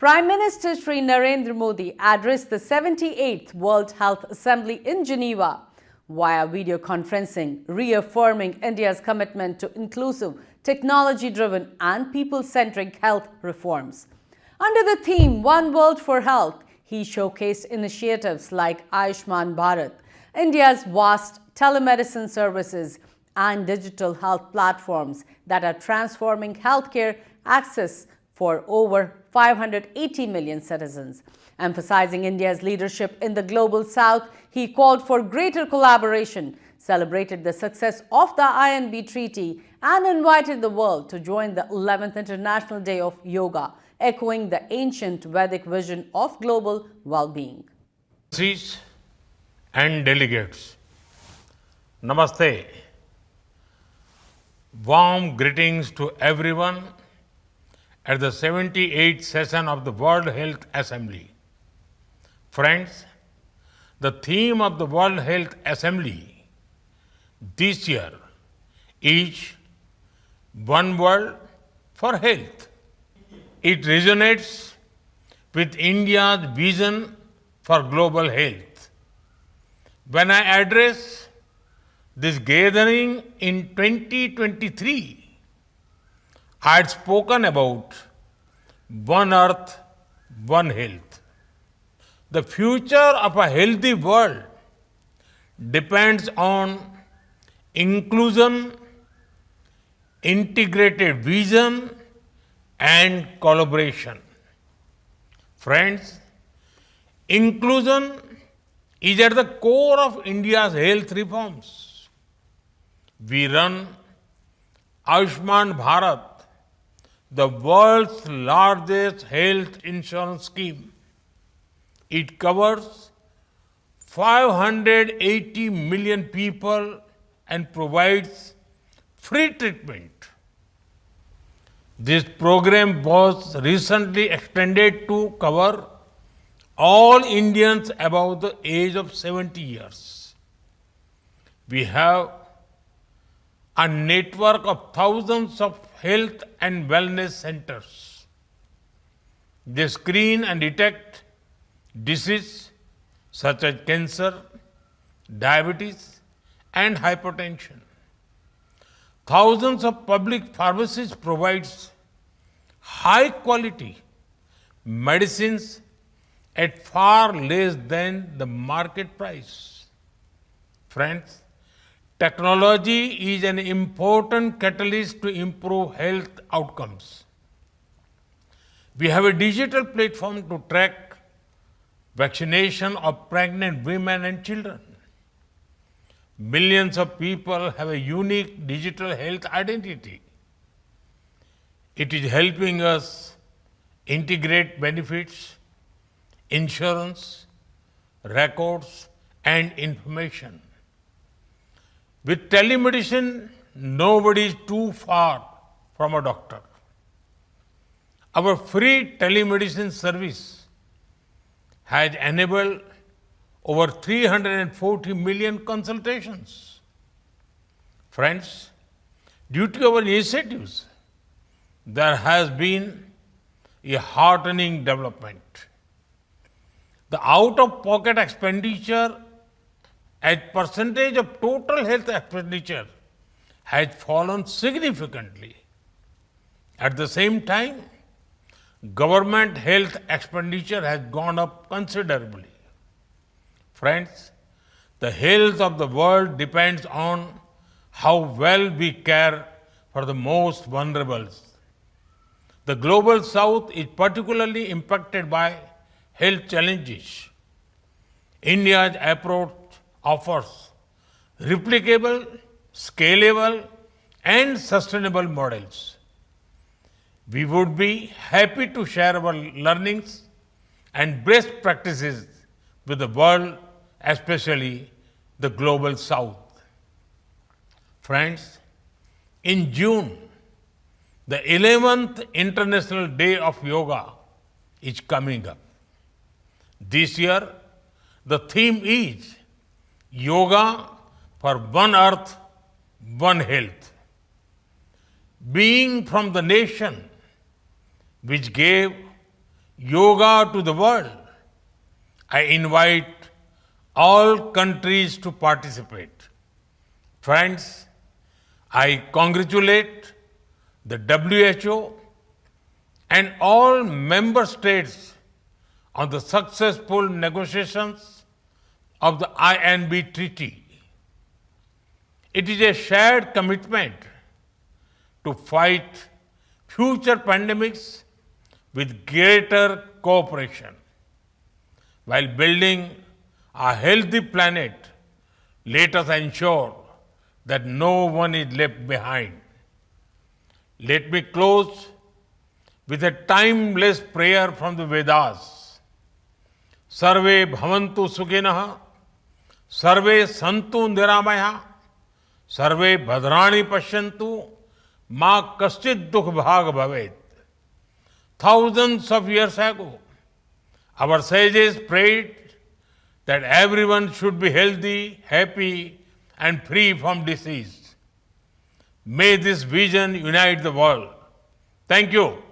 Prime Minister Shri Narendra Modi addressed the 78th World Health Assembly in Geneva via videoconferencing, reaffirming India's commitment to inclusive, technology-driven and people-centric health reforms. Under the theme One World for Health, he showcased initiatives like Ayushman Bharat, India's vast telemedicine services and digital health platforms that are transforming healthcare access for over 580 million citizens. Emphasizing India's leadership in the Global South, he called for greater collaboration, celebrated the success of the INB Treaty, and invited the world to join the 11th International Day of Yoga, echoing the ancient Vedic vision of global well-being. And delegates, Namaste. Warm greetings to everyone at the 78th session of the World Health Assembly. Friends, the theme of the World Health Assembly this year is One World for Health. It resonates with India's vision for global health. When I address this gathering in 2023, I had spoken about One Earth, One Health. The future of a healthy world depends on inclusion, integrated vision, and collaboration. Friends, inclusion is at the core of India's health reforms. We run Ayushman Bharat, the world's largest health insurance scheme. It covers 580 million people and provides free treatment. This program was recently extended to cover all Indians above the age of 70 years. We have a network of thousands of health and wellness centers. They screen and detect diseases such as cancer, diabetes, and hypertension. Thousands of public pharmacies provide high quality medicines at far less than the market price. Friends, technology is an important catalyst to improve health outcomes. We have a digital platform to track vaccination of pregnant women and children. Millions of people have a unique digital health identity. It is helping us integrate benefits, insurance, records, and information. With telemedicine, nobody is too far from a doctor. Our free telemedicine service has enabled over 340 million consultations. Friends, due to our initiatives, there has been a heartening development. The out-of-pocket expenditure as percentage of total health expenditure has fallen significantly. At the same time, government health expenditure has gone up considerably. Friends, the health of the world depends on how well we care for the most vulnerable. The Global South is particularly impacted by health challenges. India's approach offers replicable, scalable, and sustainable models. We would be happy to share our learnings and best practices with the world, especially the Global South. Friends, in June, the 11th International Day of Yoga is coming up. This year, the theme is Yoga for One Earth, One Health. Being from the nation which gave yoga to the world. I invite all countries to participate. Friends, I congratulate the WHO and all member states on the successful negotiations of the INB Treaty. It is a shared commitment to fight future pandemics with greater cooperation. While building a healthy planet, let us ensure that no one is left behind. Let me close with a timeless prayer from the Vedas. Sarve bhavantu sukhinah, sarve santu niramaya, sarve bhadrani pashyantu, ma kaschid dukh bhag bhavet. Thousands of years ago, our sages prayed that everyone should be healthy, happy, and free from disease. May this vision unite the world. Thank you.